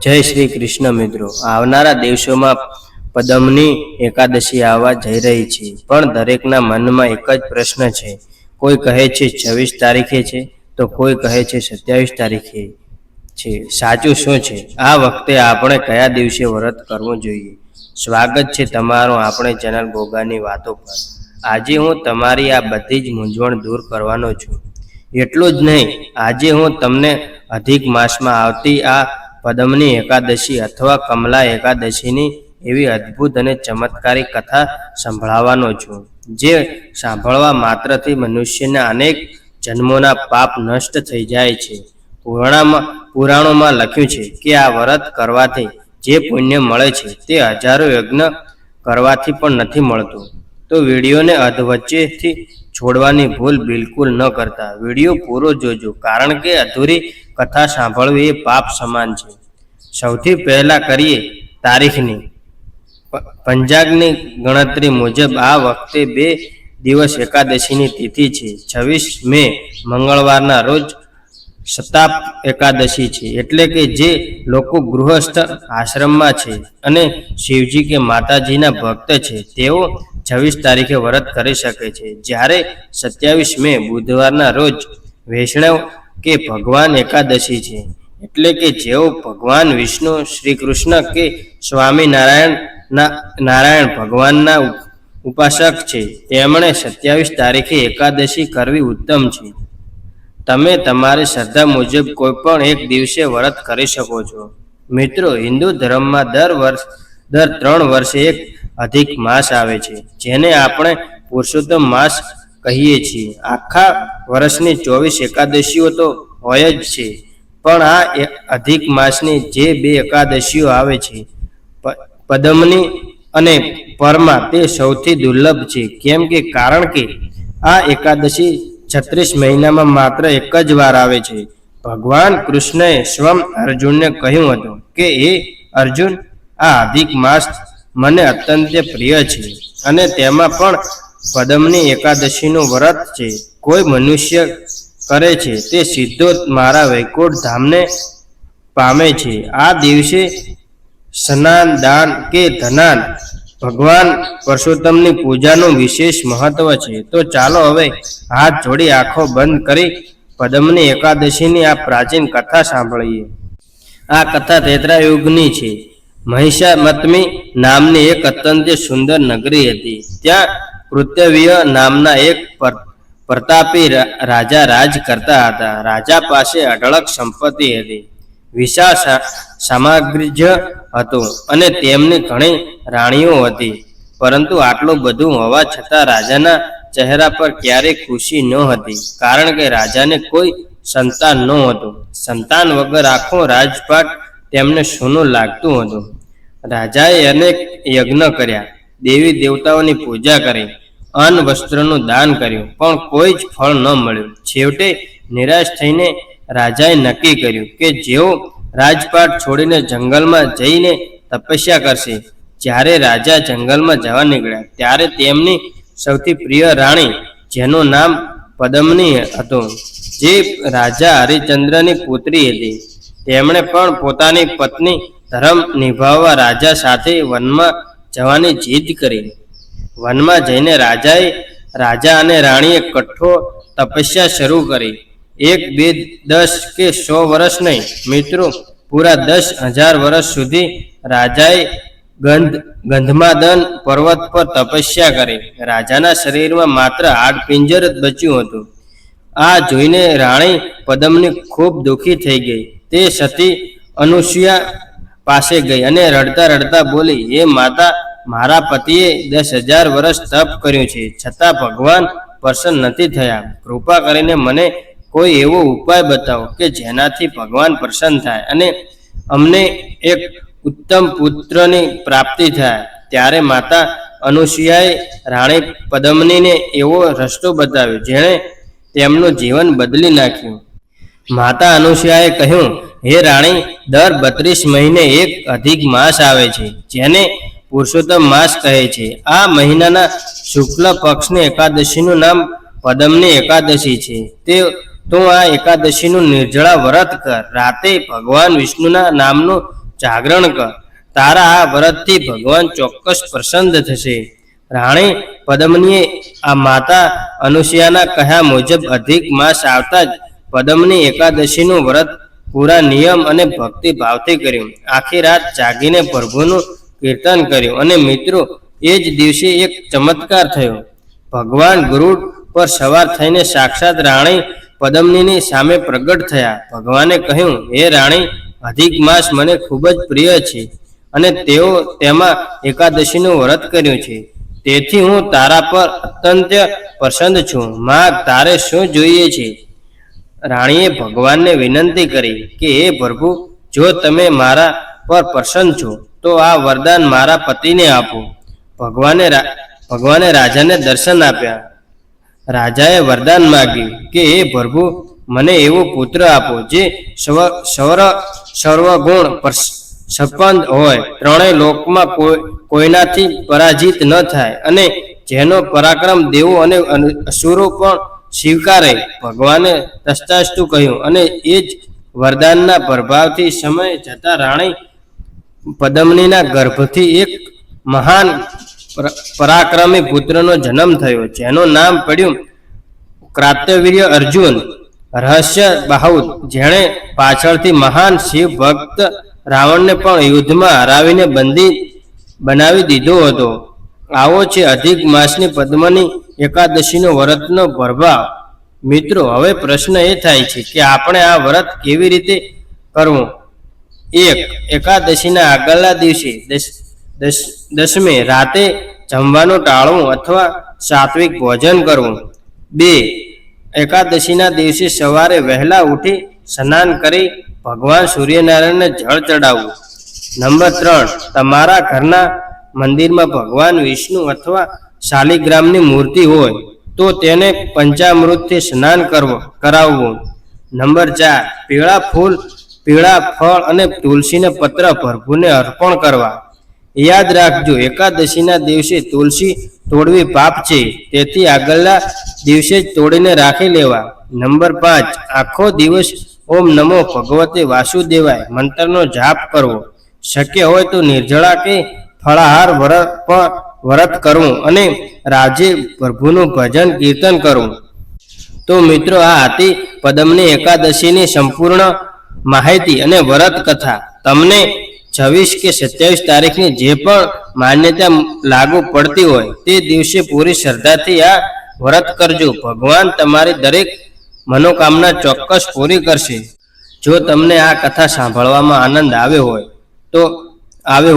જય શ્રી કૃષ્ણ મિત્રો, આવનારા દિવસોમાં પદમની એકાદશી આવવા જઈ રહી છે, પણ દરેકના મનમાં એક જ પ્રશ્ન છે. કોઈ કહે છે 26 તારીખે છે, તો કોઈ કહે છે 27 તારીખે છે. સાચું શું છે? આ વખતે આપણે કયા દિવસે વ્રત કરવું જોઈએ? સ્વાગત છે તમારું આપણે ચેનલ ગોગાની વાતો પર. આજે હું તમારી આ બધી જ મૂંઝવણ દૂર કરવાનો છું. એટલું જ નહીં, આજે હું તમને અધિક માસમાં આવતી આ પદમની એકાદશી અથવા કમલા એકાદશીની એવી અદ્ભુત અને ચમત્કારી કથા સંભળાવવાનો છું, જે સાંભળવા માત્રથી મનુષ્યના અનેક જન્મોના પાપ નષ્ટ થઈ જાય છે. પુરાણોમાં લખ્યું છે કે આ વ્રત કરવાથી જે પુણ્ય મળે છે તે હજારો યજ્ઞ કરવાથી પણ નથી મળતું. તો વિડીયોને અધવચ્ચેથી છોડવાની ભૂલ બિલકુલ ન કરતા વિડીયો પૂરો જોજો, કારણ કે અધૂરી કથા સાંભળવી એ પાપ સમાન છે. સૌથી પહેલા કરીએ તારીખની. પંચાંગની ગણતરી મુજબ આ વખતે 2 દિવસ એકાદશીની તિથિ છે. 26 મે મંગળવારના રોજ શતાપ એકાદશી છે, એટલે કે જે લોકો ગૃહસ્થ આશ્રમમાં છે અને શિવજી કે માતાજીના ભક્ત છે તેઓ 26 તારીખે વ્રત કરી શકે છે. જ્યારે 27 મે બુધવારના રોજ વૈષ્ણવ કે ભગવાન એકાદશી છે, એટલે કે જેઓ ભગવાન વિષ્ણુ, શ્રી કૃષ્ણ કે સ્વામી નારાયણ ભગવાનના ઉપાસક છે તેમણે 27 તારીખે એકાદશી કરવી ઉત્તમ છે. તમે તમારી શ્રદ્ધા મુજબ કોઈ પણ એક દિવસે વ્રત કરી શકો છો. મિત્રો, હિન્દુ ધર્મમાં દર 3 વર્ષે એક અધિક માસ આવે છે, જેને આપણે પુરુષોત્તમ માસ કહીએ છીએ. આખા વર્ષની 24 એકાદશીઓ તો હોય જ છે, પણ આ અધિક માસની જે 2 એકાદશીઓ આવે છે, પદમની અને પરમાં, તે સૌથી દુર્લભ છે. કેમ કે કારણ કે આ એકાદશી 36 મહિનામાં માત્ર એક જ વાર આવે છે. ભગવાન કૃષ્ણએ સ્વયં અર્જુનને કહ્યું હતું કે હે અર્જુન, આ અધિક માસ મને અત્યંત પ્રિય છે અને તેમાં પણ પદમની એકાદશીનું વ્રત છે કોઈ મનુષ્ય કરે છે તે સીધો મારા વૈકુંઠ ધામને પામે છે. આ દિવસે સ્નાન, દાન કે ધનાન ભગવાન પુરુષોત્તમની પૂજાનું વિશેષ મહત્વ છે. તો ચાલો હવે હાથ જોડી આંખો બંધ કરી પદમની એકાદશીની આ પ્રાચીન કથા સાંભળીએ. આ કથા ત્રેતાયુગની છે. મહિષામતમી નામની એક અત્યંત સુંદર નગરી હતી. ત્યાં કૃતવ્ય નામના એક પ્રતાપી રાજા રાજ કરતા હતા. રાજા પાસે અઢળક સંપત્તિ હતી, વિશાળ સામ્રાજ્ય હતું અને તેમની ઘણી રાણીઓ હતી. પરંતુ આટલું બધું હોવા છતાં રાજાના ચહેરા પર ક્યારેય ખુશી ન હતી, કારણ કે રાજાને કોઈ સંતાન નહોતું. સંતાન વગર આખો રાજપાટ તેમને સૂનું લાગતું હતું. રાજાએ અનેક યજ્ઞ કર્યા, દેવી દેવતાઓની પૂજા કરી, અન્ન વસ્ત્રનું દાન કર્યું, પણ કોઈ જ ફળ ન મળ્યું. છેવટે નિરાશ થઈને રાજાએ નક્કી કર્યું કે જેઓ રાજપાટ છોડીને જંગલમાં જઈને તપસ્યા કરશે. જ્યારે રાજા જંગલમાં જવા નીકળ્યા ત્યારે તેમની સૌથી પ્રિય રાણી, જેનું નામ પદમની હતું, જે રાજા હરિશ્ચંદ્રની પુત્રી હતી, તેમણે પણ પોતાની પત્ની ધર્મ નિભાવવા રાજા સાથે વનમાં જવાની જીદ કરી. વનમાં જઈને રાજા અને રાણીએ કઠોર તપસ્યા શરૂ કરી. 1, 2, 10 કે 100 વર્ષ નહીં મિત્રો, પૂરા 10,000 વર્ષ સુધી રાજાએ ગંધમાદન પર્વત પર તપસ્યા કરી. રાજાના શરીરમાં માત્ર હાડપિંજર જ બચ્યું હતું. આ જોઈને રાણી પદમની ખૂબ દુઃખી થઈ ગઈ. તે સતી અનુસૂયા પાસે ગઈ અને રડતા રડતા બોલી, હે માતા, મારા પતિએ 10,000 વર્ષ તપ કર્યું છે, છતાં ભગવાન પ્રસન્ન નથી થયા. કૃપા કરીને મને કોઈ એવો ઉપાય બતાવો કે જેનાથી ભગવાન પ્રસન્ન થાય અને અમને એક ઉત્તમ પુત્રની પ્રાપ્તિ થાય. ત્યારે માતા અનુસૂયાએ રાણી પદમનીને એવો રસ્તો બતાવ્યો જેણે તેમનું જીવન બદલી નાખ્યું. માતા અનુસૂયાએ કહ્યું, હે રાણી, દર 32 મહિને એક અધિક માસ આવે છે, જેને પુરુષોત્તમ માસ કહે છે. આ મહિનાના શુક્લ પક્ષની એકાદશીનું નામ પદમની એકાદશી છે. તો આ એકાદશીનું નિર્જળા વ્રત કર. રાતે ભગવાન વિષ્ણુના નામનું જાગરણ કર. તારા આ વ્રતથી ભગવાન ચોક્કસ પ્રસન્ન થશે. રાણી પદ્મનીએ આ માતા અનુસૂયાના કહ્યા મુજબ અધિક માસ આવતા જ પદ્મની એકાદશીનું વ્રત પૂરા નિયમ અને ભક્તિ ભાવથી કર્યું. આખી રાત જાગીને પ્રભુનું કીર્તન કર્યું. અને મિત્રો, એ જ દિવસે એક ચમત્કાર થયો. ભગવાન ગરુડ પર સવાર થઈને સાક્ષાત રાણી પદ્મનીની સામે પ્રગટ થયા. ભગવાને કહ્યું, હે રાણી, અધિક માસ મને ખૂબ જ પ્રિય છે અને તેઓ તેમાં એકાદશીનું વ્રત કર્યું છે. તેથી હું તારા પર અત્યંત પ્રસન્ન છું. માગ, તારે શું જોઈએ છે? રાણીએ ભગવાનને વિનંતી કરી કે હે પ્રભુ, જો તમે મારા પર પ્રસન્ન છો તો આ વરદાન મારા પતિને આપો. ભગવાને રાજાને દર્શન આપ્યા. રાજાએ વરદાન માગ્યું કે હે પ્રભુ, મને એવો પુત્ર આપો જે સર્વગુણ સંપન્ન હોય, ત્રણેય લોકમાં કોઈનાથી પરાજિત ન થાય અને જેનો પરાક્રમ દેવો અને અસુરો પણ સ્વીકારે. ભગવાને તથાસ્તુ કહ્યું અને એ જ વરદાનના પ્રભાવથી સમય જતા રાણી પદ્મનીના ગર્ભથી એક મહાન પરાક્રમી પુત્રનો જન્મ થયો, જેનું નામ પડ્યું કાર્તવીર્ય અર્જુન, રહસ્ય બાહુત, જેણે પાછળથી મહાન શિવ ભક્ત રાવણને પણ યુદ્ધમાં હરાવીને બંદી બનાવી દીધો હતો. આવો છે અધિક માસની પદ્મની એકાદશીનો વ્રતનો પ્રભાવ. મિત્રો, હવે પ્રશ્ન એ થાય છે કે આપણે આ વ્રત કેવી રીતે કરવું? 1. એકાદશીના આગળના દિવસે દસમે રાતે જમવાનું ટાળવું અથવા સાત્વિક ભોજન કરવું. 2. એકાદશીના દિવસે સવારે વહેલા ઉઠી સ્નાન કરી ભગવાન સૂર્યનારાયણને જળ ચડાવવું. નંબર 3. તમારા ઘરના મંદિરમાં ભગવાન વિષ્ણુ અથવા શાલિગ્રામની મૂર્તિ હોય તો તેને પંચામૃતથી સ્નાન કરાવવું. નંબર 4. પીળા ફૂલ, પીળા ફળ અને તુલસીને પત્ર પ્રભુને અર્પણ કરવા. યાદ રાખજો, એકાદશીના દિવસે તુલસી તોડવી પાપ છે, તેથી આગળના દિવસે જ તોડીને રાખી લેવા. નંબર 5. આખો દિવસ ઓમ નમો ભગવતે વાસુદેવાય મંત્રનો જાપ કરવો. શક્ય હોય તો નિર્જળા કે ફળાહાર વ્રત કરવું અને રાજે પ્રભુનું ભજન કીર્તન કરવું. તો મિત્રો, આ હતી પદ્મની એકાદશીની સંપૂર્ણ માહિતી અને વ્રત કથા. તમને 26 કે 27 તારીખની જે પણ માન્યતા લાગુ પડતી હોય તે દિવસે પૂરી શ્રદ્ધાથી આ વ્રત કરજો. ભગવાન તમારી દરેક મનોકામના ચોક્કસ પૂરી કરશે. જો તમને આ કથા સાંભળવામાં આનંદ આવ્યો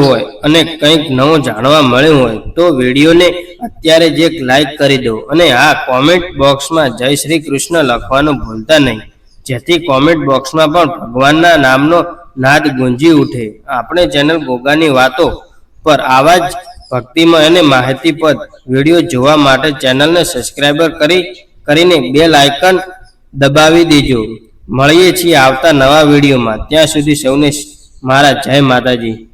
હોય અને કંઈક નવું જાણવા મળ્યું હોય તો વિડીયોને અત્યારે જ એક લાઈક કરી દો અને આ કોમેન્ટ બોક્સમાં જય શ્રી કૃષ્ણ લખવાનું ભૂલતા નહીં, જેથી કોમેન્ટ બોક્સમાં પણ ભગવાનના નામનો નાદ ગુંજી ઉઠે. આપણે ચેનલ ગોગાની વાતો પર આવા જ ભક્તિમય અને માહિતીપદ વિડીયો જોવા માટે ચેનલને સબસ્ક્રાઈબર કરીને બેલ આઇકન દબાવી દેજો. મળીએ છીએ આવતા નવા વિડીયોમાં. ત્યાં સુધી સૌને મારા જય માતાજી.